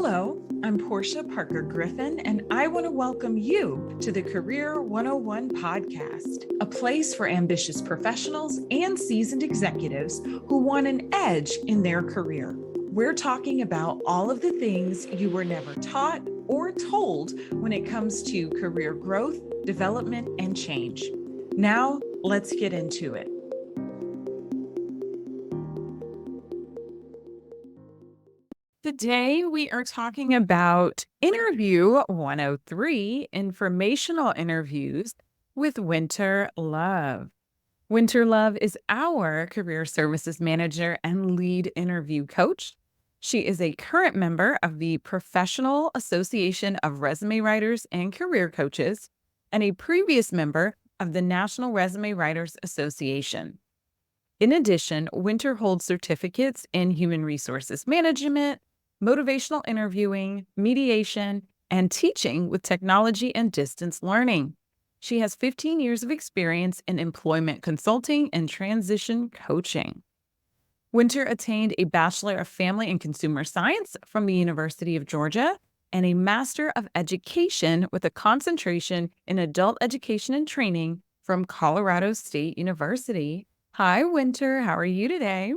Hello, I'm Porschia Parker Griffin, and I want to welcome you to the Career 101 podcast, a place for ambitious professionals and seasoned executives who want an edge in their career. We're talking about all of the things you were never taught or told when it comes to career growth, development, and change. Now, let's get into it. Today, we are talking about Interview 103, Informational Interviews with Wynter Love. Wynter Love is our Career Services Manager and Lead Interview Coach. She is a current member of the Professional Association of Resume Writers and Career Coaches and a previous member of the National Resume Writers Association. In addition, Wynter holds certificates in Human Resources Management, motivational interviewing, mediation, and teaching with technology and distance learning. She has 15 years of experience in employment consulting and transition coaching. Wynter attained a Bachelor of Family and Consumer Science from the University of Georgia and a Master of Education with a concentration in Adult Education and Training from Colorado State University. Hi, Wynter. How are you today?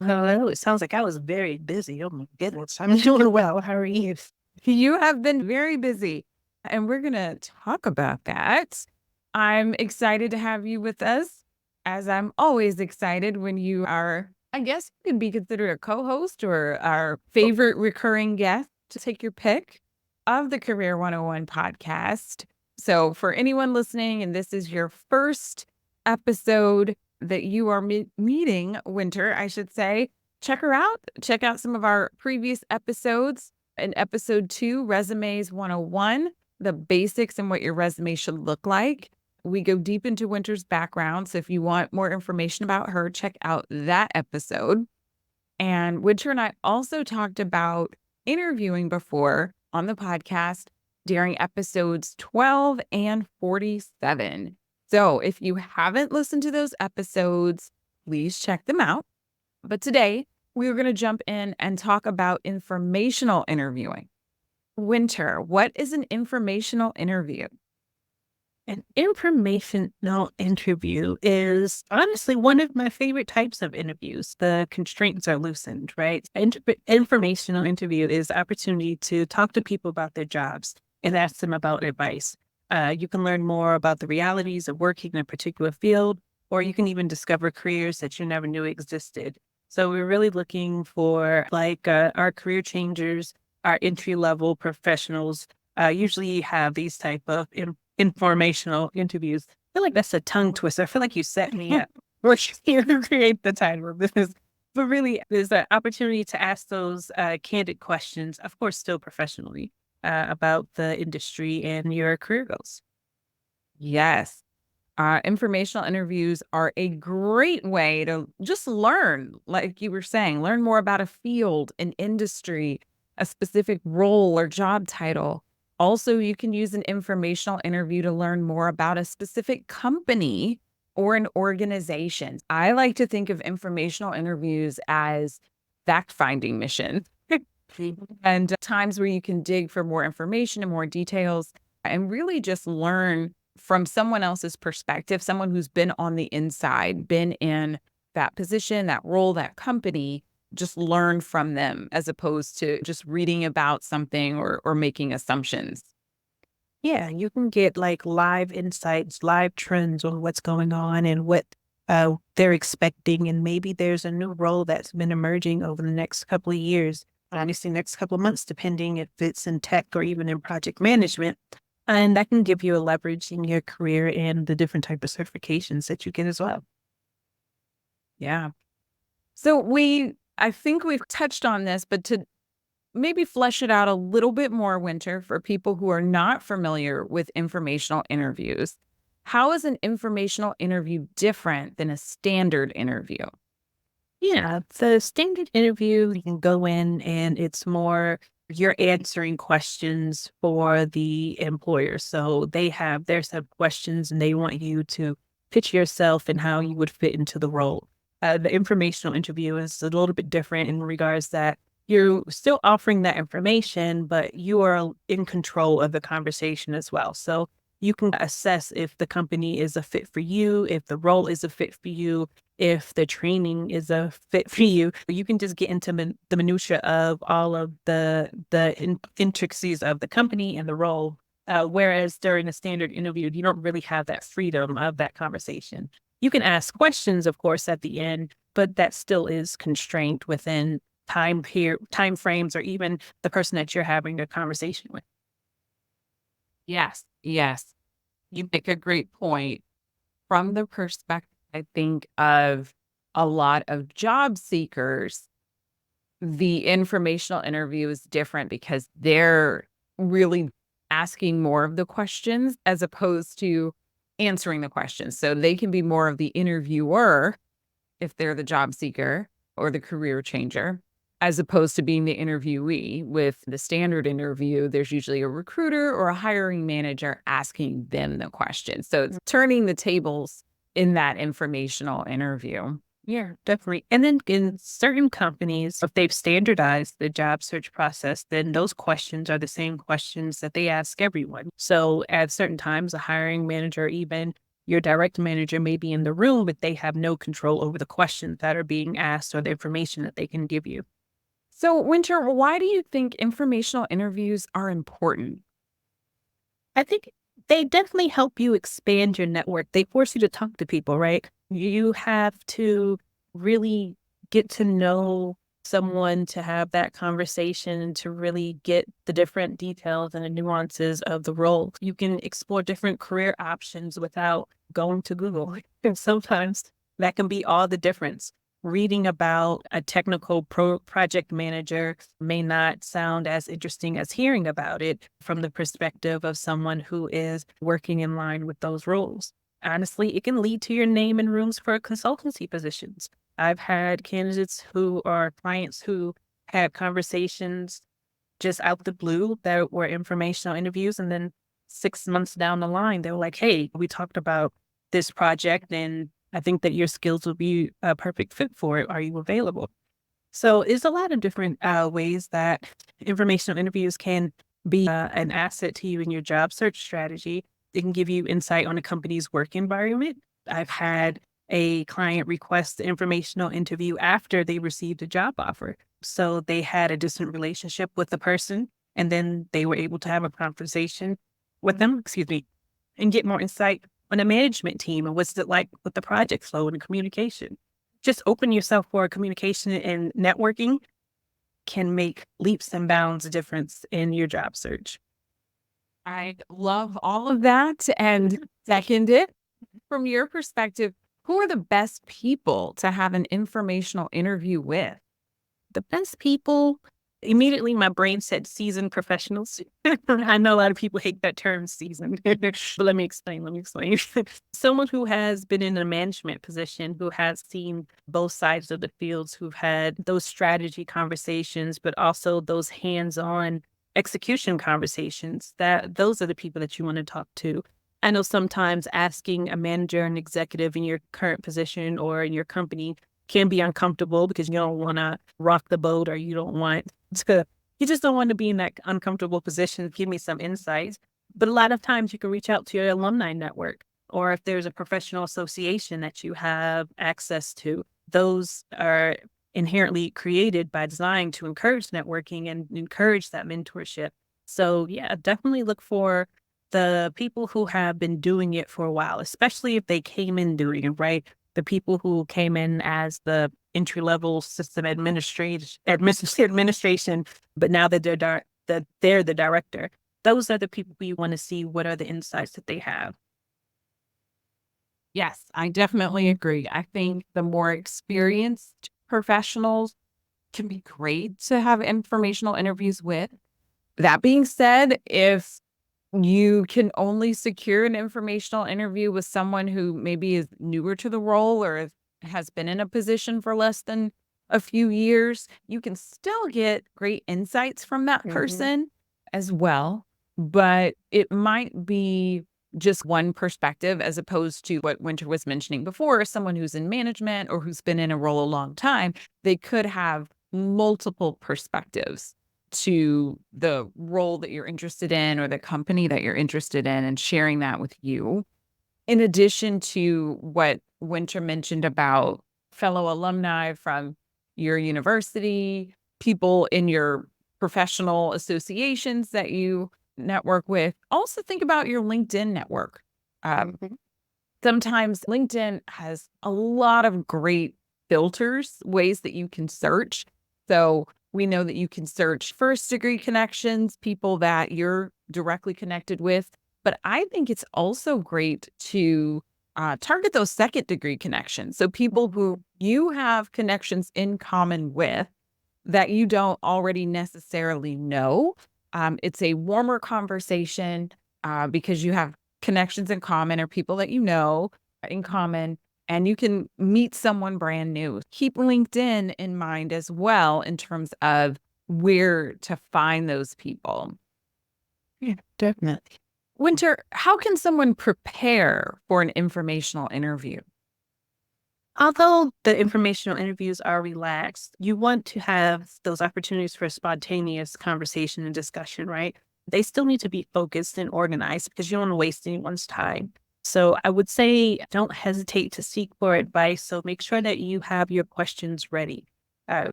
Hello. It sounds like I was very busy. Oh my goodness. I'm doing well. How are you? You have been very busy, and we're going to talk about that. I'm excited to have you with us, as I'm always excited when you are, I guess you could be considered a co-host or our favorite recurring guest, to take your pick, of the Career 101 podcast. So for anyone listening, and this is your first episode that you are meeting Wynter, I should say, check her out. Check out some of our previous episodes. In episode 2, Resumes 101, the basics and what your resume should look like. We go deep into Wynter's background. So if you want more information about her, check out that episode. And Wynter and I also talked about interviewing before on the podcast during episodes 12 and 47. So if you haven't listened to those episodes, please check them out. But today, we're going to jump in and talk about informational interviewing. Wynter, what is an informational interview? An informational interview is honestly one of my favorite types of interviews. The constraints are loosened, right? Informational interview is the opportunity to talk to people about their jobs and ask them about advice. You can learn more about the realities of working in a particular field, or you can even discover careers that you never knew existed. So we're really looking for our career changers, our entry-level professionals, usually have these type of informational interviews. I feel like that's a tongue twister. I feel like you set me up. We're here to create the title of this. But really, there's an opportunity to ask those candid questions, of course, still professionally, about the industry and your career goals. Yes. Informational interviews are a great way to just learn, like you were saying, learn more about a field, an industry, a specific role or job title. Also, you can use an informational interview to learn more about a specific company or an organization. I like to think of informational interviews as fact-finding missions. And times where you can dig for more information and more details and really just learn from someone else's perspective, someone who's been on the inside, been in that position, that role, that company, just learn from them as opposed to just reading about something or making assumptions. Yeah, you can get like live insights, live trends on what's going on and what they're expecting. And maybe there's a new role that's been emerging over the next couple of years. Obviously, next couple of months, depending if it's in tech or even in project management. And that can give you a leverage in your career and the different type of certifications that you get as well. Yeah. So I think we've touched on this, but to maybe flesh it out a little bit more, Wynter, for people who are not familiar with informational interviews, how is an informational interview different than a standard interview? Yeah, the standard interview, you can go in and it's more you're answering questions for the employer. So they have their set of questions and they want you to pitch yourself and how you would fit into the role. The informational interview is a little bit different in regards that you're still offering that information, but you are in control of the conversation as well. So you can assess if the company is a fit for you, if the role is a fit for you, if the training is a fit for you. You can just get into the minutia of all of the intricacies of the company and the role. Whereas during a standard interview, you don't really have that freedom of that conversation. You can ask questions, of course, at the end, but that still is constrained within time frames, or even the person that you're having a conversation with. Yes, yes. You make a great point. From the perspective, I think, of a lot of job seekers, the informational interview is different because they're really asking more of the questions as opposed to answering the questions. So they can be more of the interviewer if they're the job seeker or the career changer, as opposed to being the interviewee. With the standard interview, there's usually a recruiter or a hiring manager asking them the question. So it's turning the tables in that informational interview. Yeah, definitely. And then in certain companies, if they've standardized the job search process, then those questions are the same questions that they ask everyone. So at certain times, a hiring manager, even your direct manager, may be in the room, but they have no control over the questions that are being asked or the information that they can give you. So, Winter, why do you think informational interviews are important? I think they definitely help you expand your network. They force you to talk to people, right? You have to really get to know someone to have that conversation and to really get the different details and the nuances of the role. You can explore different career options without going to Google. And sometimes that can be all the difference. Reading about a technical project manager may not sound as interesting as hearing about it from the perspective of someone who is working in line with those roles. Honestly, it can lead to your name in rooms for consultancy positions. I've had candidates who are clients who had conversations just out the blue that were informational interviews. And then 6 months down the line, they were like, hey, we talked about this project and I think that your skills will be a perfect fit for it. Are you available? So there's a lot of different ways that informational interviews can be an asset to you in your job search strategy. It can give you insight on a company's work environment. I've had a client request the informational interview after they received a job offer. So they had a distant relationship with the person, and then they were able to have a conversation with them, excuse me, and get more insight on the management team and what's it like with the project flow and the communication. Just open yourself for communication, and networking can make leaps and bounds difference in your job search. I love all of that and second it. From your perspective, who are the best people to have an informational interview with? The best people, immediately my brain said seasoned professionals. I know a lot of people hate that term seasoned, but let me explain. Someone who has been in a management position, who has seen both sides of the fields, who've had those strategy conversations, but also those hands-on execution conversations, that those are the people that you want to talk to. I know sometimes asking a manager and executive in your current position or in your company can be uncomfortable because you don't want to rock the boat, or you don't want to, you just don't want to be in that uncomfortable position. Give me some insights. But a lot of times you can reach out to your alumni network, or if there's a professional association that you have access to, those are inherently created by design to encourage networking and encourage that mentorship. So yeah, definitely look for the people who have been doing it for a while, especially if they came in doing it, right? The people who came in as the entry level system administration, but now that they're the director. Those are the people you want to see. What are the insights that they have? Yes, I definitely agree. I think the more experienced professionals can be great to have informational interviews with. That being said, if you can only secure an informational interview with someone who maybe is newer to the role or has been in a position for less than a few years, you can still get great insights from that Mhm. person as well. But it might be just one perspective as opposed to what Winter was mentioning before, someone who's in management or who's been in a role a long time. They could have multiple perspectives to the role that you're interested in or the company that you're interested in and sharing that with you. In addition to what Wynter mentioned about fellow alumni from your university, people in your professional associations that you network with, also think about your LinkedIn network. Um, Mhm. Sometimes LinkedIn has a lot of great filters, ways that you can search. So we know that you can search first degree connections, people that you're directly connected with. But I think it's also great to target those second degree connections. So people who you have connections in common with that you don't already necessarily know. It's a warmer conversation because you have connections in common or people that you know in common, and you can meet someone brand new. Keep LinkedIn in mind as well in terms of where to find those people. Yeah, definitely. Wynter, how can someone prepare for an informational interview? Although the informational interviews are relaxed, you want to have those opportunities for spontaneous conversation and discussion, right? They still need to be focused and organized because you don't want to waste anyone's time. So I would say don't hesitate to seek for advice. So make sure that you have your questions ready.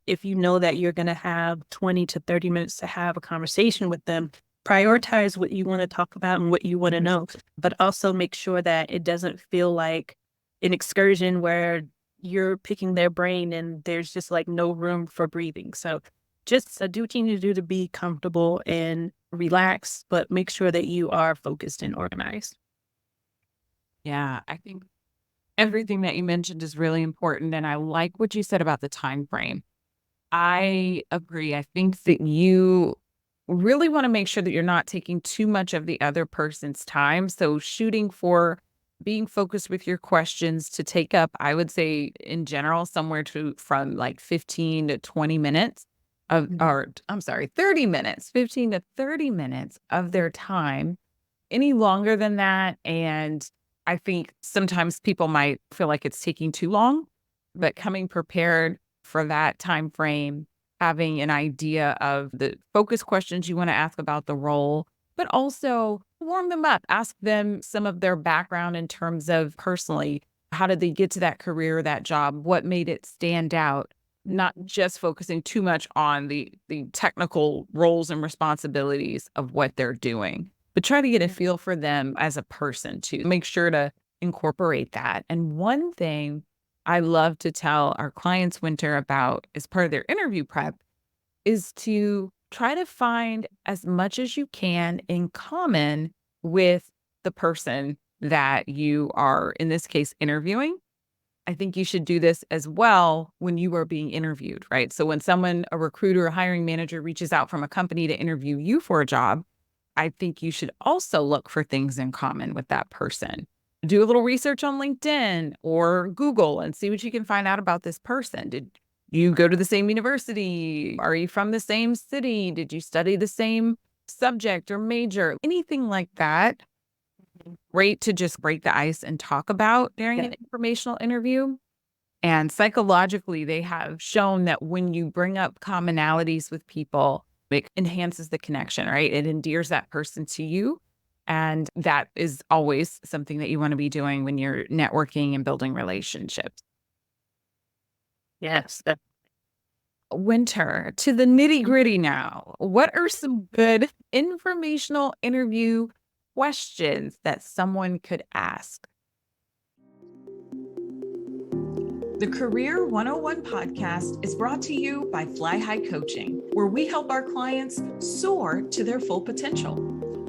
If you know that you're going to have 20 to 30 minutes to have a conversation with them, prioritize what you want to talk about and what you want to know, but also make sure that it doesn't feel like an excursion where you're picking their brain and there's just like no room for breathing. So just do what you need to do to be comfortable and relax, but make sure that you are focused and organized. Yeah, I think everything that you mentioned is really important. And I like what you said about the time frame. I agree. I think that you really want to make sure that you're not taking too much of the other person's time. So shooting for being focused with your questions to take up, I would say in general, somewhere to from like 15 to 20 minutes of, Mhm. or I'm sorry, 30 minutes, 15 to 30 minutes of their time. Any longer than that, and I think sometimes people might feel like it's taking too long, but coming prepared for that time frame, having an idea of the focus questions you wanna ask about the role, but also warm them up. Ask them some of their background in terms of personally, how did they get to that career, that job? What made it stand out? Not just focusing too much on the technical roles and responsibilities of what they're doing, but try to get a feel for them as a person too. Make sure to incorporate that. And one thing I love to tell our clients, Wynter, about as part of their interview prep is to try to find as much as you can in common with the person that you are, in this case, interviewing. I think you should do this as well when you are being interviewed, right? So when someone, a recruiter, a hiring manager reaches out from a company to interview you for a job, I think you should also look for things in common with that person. Do a little research on LinkedIn or Google and see what you can find out about this person. Did you go to the same university? Are you from the same city? Did you study the same subject or major? Anything like that. Great to just break the ice and talk about during Yeah. an informational interview. And psychologically, they have shown that when you bring up commonalities with people, it enhances the connection, right? It endears that person to you. And that is always something that you want to be doing when you're networking and building relationships. Yes. Wynter, to the nitty gritty now. What are some good informational interview questions that someone could ask? The Career 101 podcast is brought to you by Fly High Coaching, where we help our clients soar to their full potential.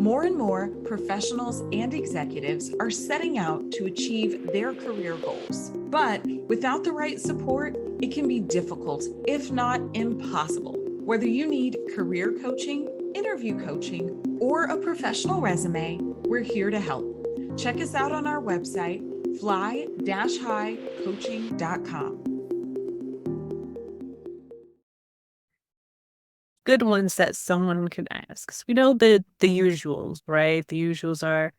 More and more professionals and executives are setting out to achieve their career goals. But without the right support, it can be difficult, if not impossible. Whether you need career coaching, interview coaching, or a professional resume, we're here to help. Check us out on our website, fly-highcoaching.com. Good ones that someone could ask. So we know the usuals, right? The usuals are,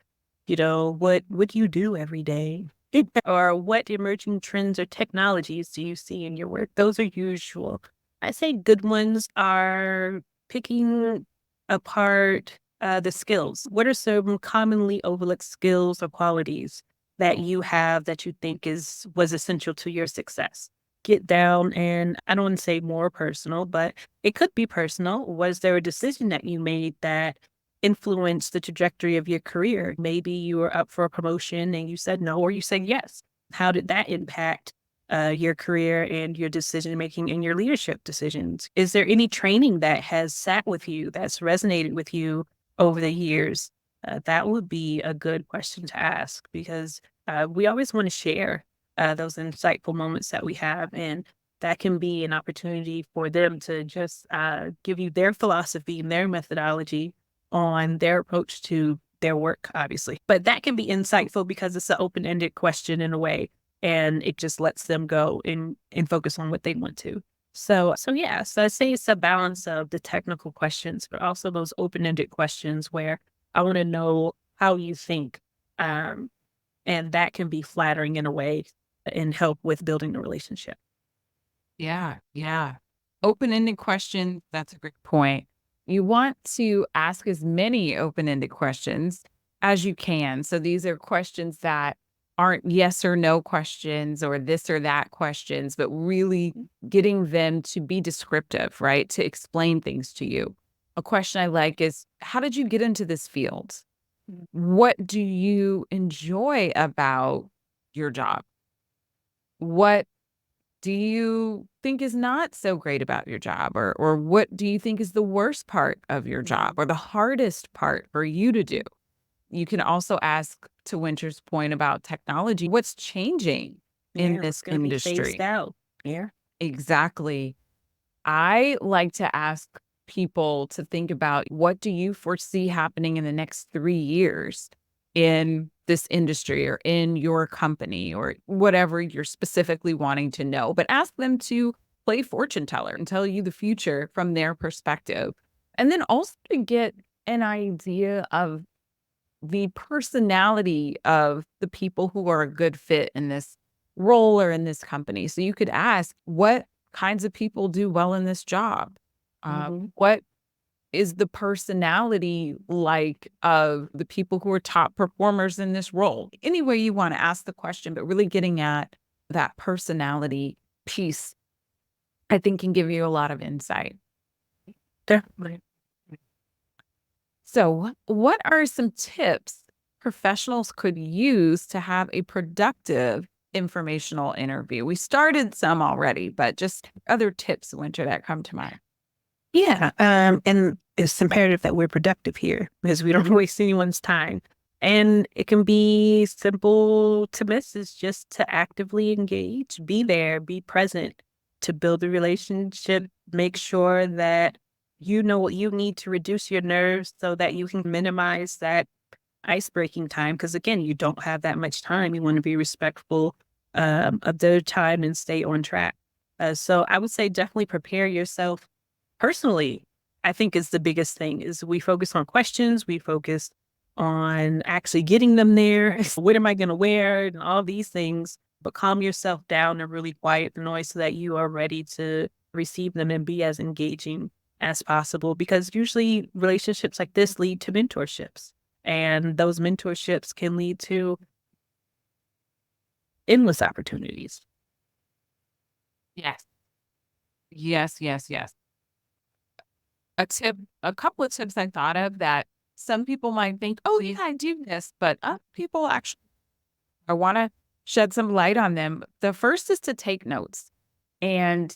what do you do every day? Or what emerging trends or technologies do you see in your work? Those are usual. I say good ones are picking apart the skills. What are some commonly overlooked skills or qualities that you have that you think was essential to your success? Get down, and I don't want to say more personal, but it could be personal. Was there a decision that you made that influenced the trajectory of your career? Maybe you were up for a promotion and you said no, or you said yes. How did that impact your career and your decision making and your leadership decisions? Is there any training that has sat with you, that's resonated with you over the years? That would be a good question to ask, because we always want to share those insightful moments that we have. And that can be an opportunity for them to just give you their philosophy and their methodology on their approach to their work, obviously. But that can be insightful because it's an open ended question in a way, and it just lets them go and focus on what they want to. So yeah, so I say it's a balance of the technical questions, but also those open-ended questions where I want to know how you think. Um, and that can be flattering in a way and help with building the relationship. Yeah, yeah. Open-ended question, that's a great point. You want to ask as many open-ended questions as you can. So these are questions that aren't yes or no questions or this or that questions, but really getting them to be descriptive, right? To explain things to you. A question I like is, how did you get into this field? Mm. What do you enjoy about your job? What do you think is not so great about your job? Or what do you think is the worst part of your job or the hardest part for you to do? You can also ask, to Winter's point about technology, what's changing in Yeah, this what's going to be phased industry? out? Yeah. Exactly. I like to ask people to think about, what do you foresee happening in the next 3 years in this industry or in your company or whatever you're specifically wanting to know. But ask them to play fortune teller and tell you the future from their perspective. And then also to get an idea of the personality of the people who are a good fit in this role or in this company. So you could ask, what kinds of people do well in this job? Hmm. What is the personality like of the people who are top performers in this role? Any way you want to ask the question, but really getting at that personality piece, I think can give you a lot of insight. Definitely. So, what are some tips professionals could use to have a productive informational interview? We started some already, but just other tips, Winter, that come to mind. Yeah. And it's imperative that we're productive here because we don't waste anyone's time. And it can be simple to miss is just to actively engage, be there, be present to build a relationship, make sure that you know what you need to reduce your nerves so that you can minimize that ice breaking time. Because again, you don't have that much time. You want to be respectful of their time and stay on track. So I would say definitely prepare yourself personally. I think is the biggest thing is we focus on questions, we focus on actually getting them there. What am I going to wear and all these things, but calm yourself down and really quiet the noise so that you are ready to receive them and be as engaging as possible. Because usually relationships like this lead to mentorships, and those mentorships can lead to endless opportunities. Yes. Yes, yes, yes. A couple of tips I thought of that some people might think, oh, yeah, I do this, but other people actually, I want to shed some light on them. The first is to take notes. And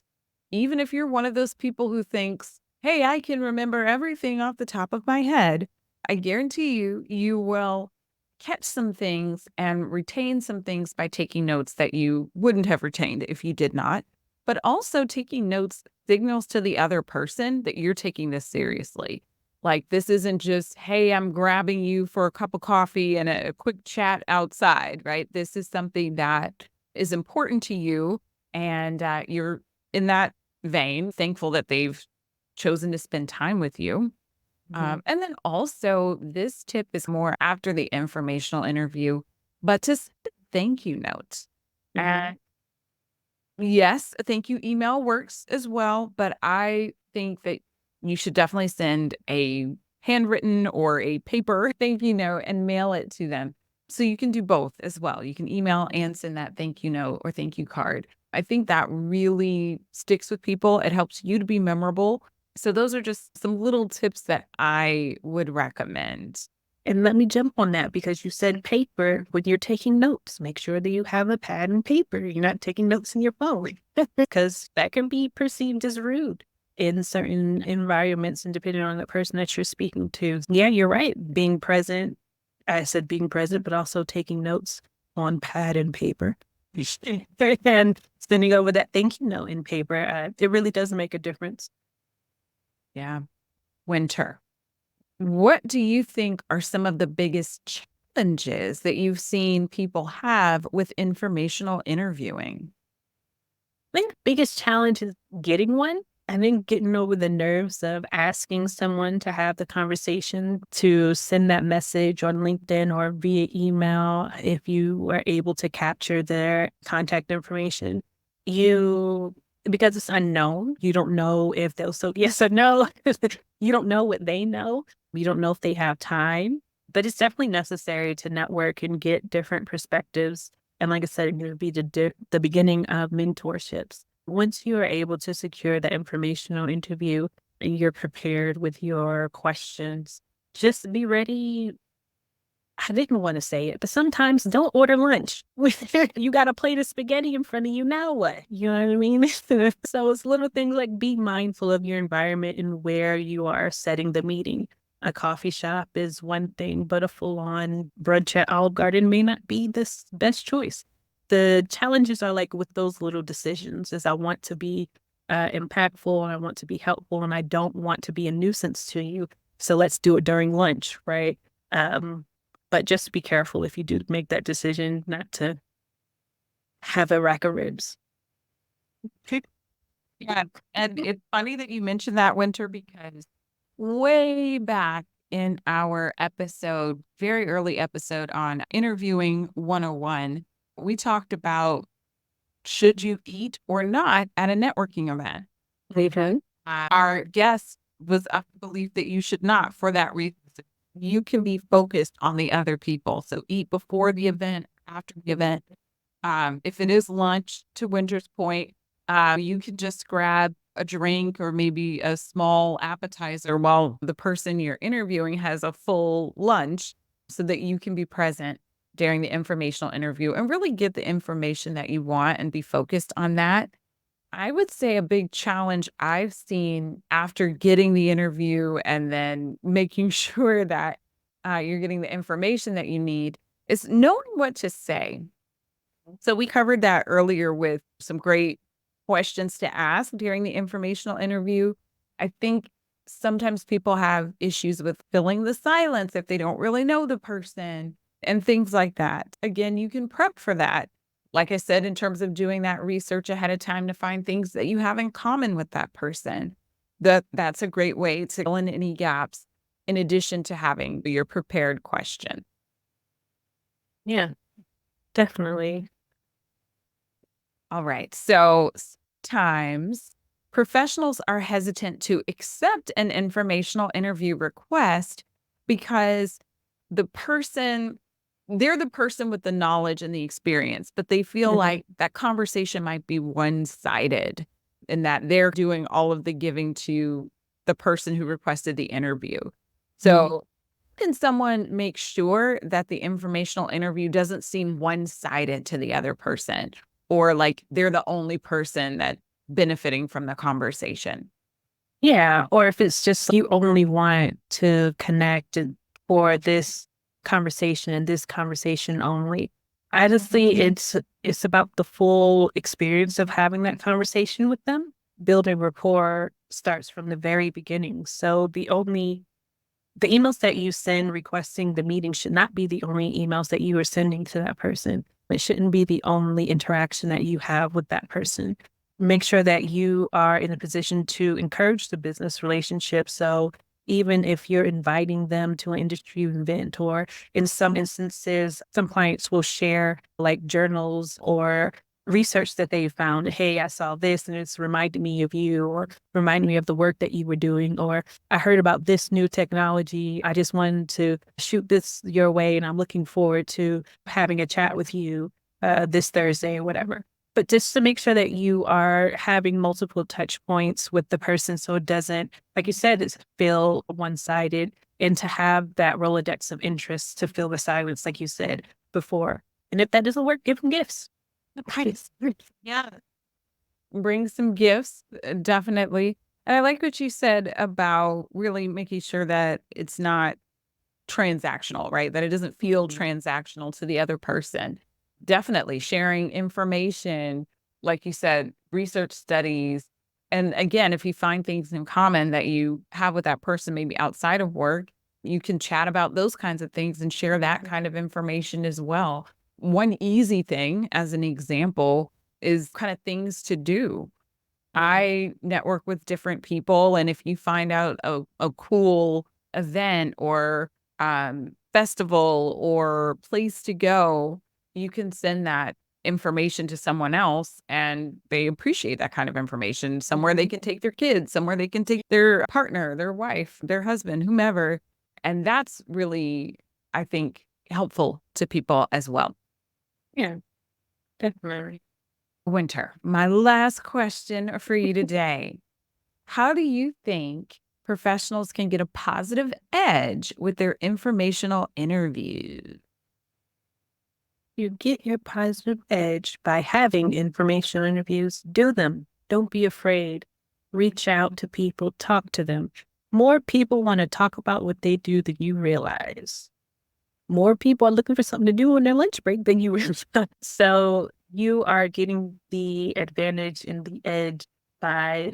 even if you're one of those people who thinks, hey, I can remember everything off the top of my head, I guarantee you, you will catch some things and retain some things by taking notes that you wouldn't have retained if you did not. But also taking notes signals to the other person that you're taking this seriously. Like, this isn't just, hey, I'm grabbing you for a cup of coffee and a quick chat outside, right? This is something that is important to you. And you're in that vein, thankful that they've chosen to spend time with you. Mhm. And then also, this tip is more after the informational interview, but just thank you notes. Mhm. Yes, a thank you email works as well, but I think that you should definitely send a handwritten or a paper thank you note and mail it to them. So you can do both as well. You can email and send that thank you note or thank you card. I think that really sticks with people. It helps you to be memorable. So those are just some little tips that I would recommend. And let me jump on that because you said paper when you're taking notes. Make sure that you have a pad and paper. You're not taking notes in your phone because that can be perceived as rude in certain environments and depending on the person that you're speaking to. Yeah, you're right. Being present. I said being present, but also taking notes on pad and paper. And sending over that thank you note in paper. It really does make a difference. Yeah. Winter. What do you think are some of the biggest challenges that you've seen people have with informational interviewing? I think the biggest challenge is getting one. I think getting over the nerves of asking someone to have the conversation, to send that message on LinkedIn or via email, if you were able to capture their contact information, you, because it's unknown, you don't know if they'll say yes or no. You don't know what they know. You don't know if they have time, but it's definitely necessary to network and get different perspectives. And like I said, it would be the beginning of mentorships. Once you are able to secure the informational interview and you're prepared with your questions, just be ready. I didn't want to say it, but sometimes don't order lunch. You got a plate of spaghetti in front of you. Now what? You know what I mean? So it's little things like be mindful of your environment and where you are setting the meeting. A coffee shop is one thing, but a full on brunch at Olive Garden may not be the best choice. The challenges are like with those little decisions is I want to be impactful and I want to be helpful and I don't want to be a nuisance to you. So let's do it during lunch, right? But just be careful if you do make that decision not to have a rack of ribs. Yeah, and it's funny that you mentioned that, Winter, because way back in our episode, very early episode on interviewing 101, we talked about should you eat or not at a networking event. Okay. Our guest was of the belief that you should not for that reason. You can be focused on the other people. So eat before the event, after the event. If it is lunch, to Winter's point, you can just grab a drink or maybe a small appetizer while the person you're interviewing has a full lunch so that you can be present during the informational interview and really get the information that you want and be focused on that. I would say a big challenge I've seen after getting the interview and then making sure that you're getting the information that you need is knowing what to say. So we covered that earlier with some great questions to ask during the informational interview. I think sometimes people have issues with filling the silence if they don't really know the person and things like that. Again, you can prep for that. Like I said, in terms of doing that research ahead of time to find things that you have in common with that person. That's a great way to fill in any gaps in addition to having your prepared question. Yeah, definitely. All right. So sometimes professionals are hesitant to accept an informational interview request because the person, they're the person with the knowledge and the experience, but they feel Mhm. like that conversation might be one sided and that they're doing all of the giving to the person who requested the interview. So, can someone make sure that the informational interview doesn't seem one sided to the other person or like they're the only person that benefiting from the conversation? Yeah, or if it's just you only want to connect for this conversation and this conversation only. Honestly, it's about the full experience of having that conversation with them. Building rapport starts from the very beginning. So the emails that you send requesting the meeting should not be the only emails that you are sending to that person. It shouldn't be the only interaction that you have with that person. Make sure that you are in a position to encourage the business relationship. So even if you're inviting them to an industry event, or in some instances, some clients will share like journals or research that they found. Hey, I saw this and it's reminded me of you, or reminded me of the work that you were doing, or I heard about this new technology. I just wanted to shoot this your way and I'm looking forward to having a chat with you this Thursday or whatever. But just to make sure that you are having multiple touch points with the person so it doesn't, like you said, it's feel one-sided, and to have that Rolodex of interests to fill the silence, like you said before. And if that doesn't work, give them gifts. Nice. Yeah. Bring some gifts, definitely. And I like what you said about really making sure that it's not transactional, right? That it doesn't feel transactional to the other person. Definitely sharing information, like you said, research studies. And again, if you find things in common that you have with that person, maybe outside of work, you can chat about those kinds of things and share that kind of information as well. One easy thing, as an example, is kind of things to do. I network with different people, and if you find out a cool event or festival or place to go, you can send that information to someone else, and they appreciate that kind of information. Somewhere they can take their kids, somewhere they can take their partner, their wife, their husband, whomever. And that's really, I think, helpful to people as well. Yeah, definitely. Wynter, my last question for you today. How do you think professionals can get a positive edge with their informational interviews? You get your positive edge by having informational interviews. Do them. Don't be afraid. Reach out to people, talk to them. More people want to talk about what they do than you realize. More people are looking for something to do on their lunch break than you realize. So you are getting the advantage and the edge by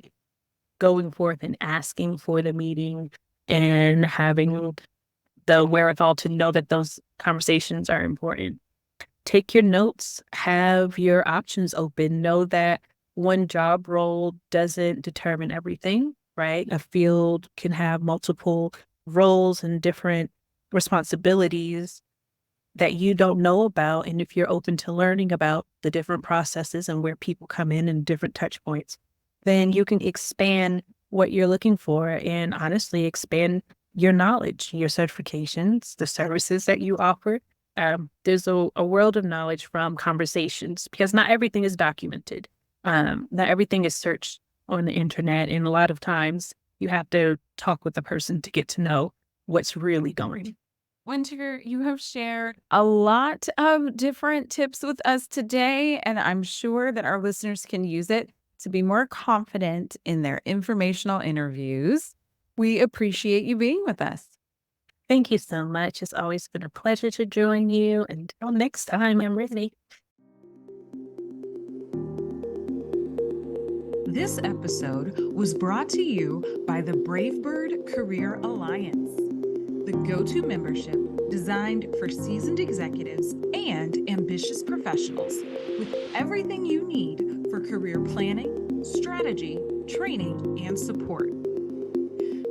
going forth and asking for the meeting and having the wherewithal to know that those conversations are important. Take your notes, have your options open. Know that one job role doesn't determine everything, right? A field can have multiple roles and different responsibilities that you don't know about. And if you're open to learning about the different processes and where people come in and different touch points, then you can expand what you're looking for and honestly expand your knowledge, your certifications, the services that you offer. There's a world of knowledge from conversations because not everything is documented. Not everything is searched on the internet. And a lot of times you have to talk with the person to get to know what's really going. Wynter, you have shared a lot of different tips with us today, and I'm sure that our listeners can use it to be more confident in their informational interviews. We appreciate you being with us. Thank you so much. It's always been a pleasure to join you. Until next time, I'm ready. This episode was brought to you by the Bravebird Career Alliance, the go-to membership designed for seasoned executives and ambitious professionals with everything you need for career planning, strategy, training, and support.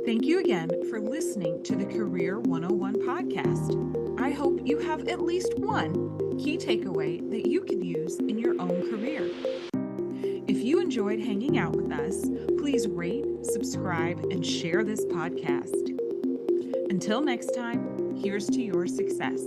Thank you again for listening to the Career 101 podcast. I hope you have at least one key takeaway that you can use in your own career. If you enjoyed hanging out with us, please rate, subscribe, and share this podcast. Until next time, here's to your success.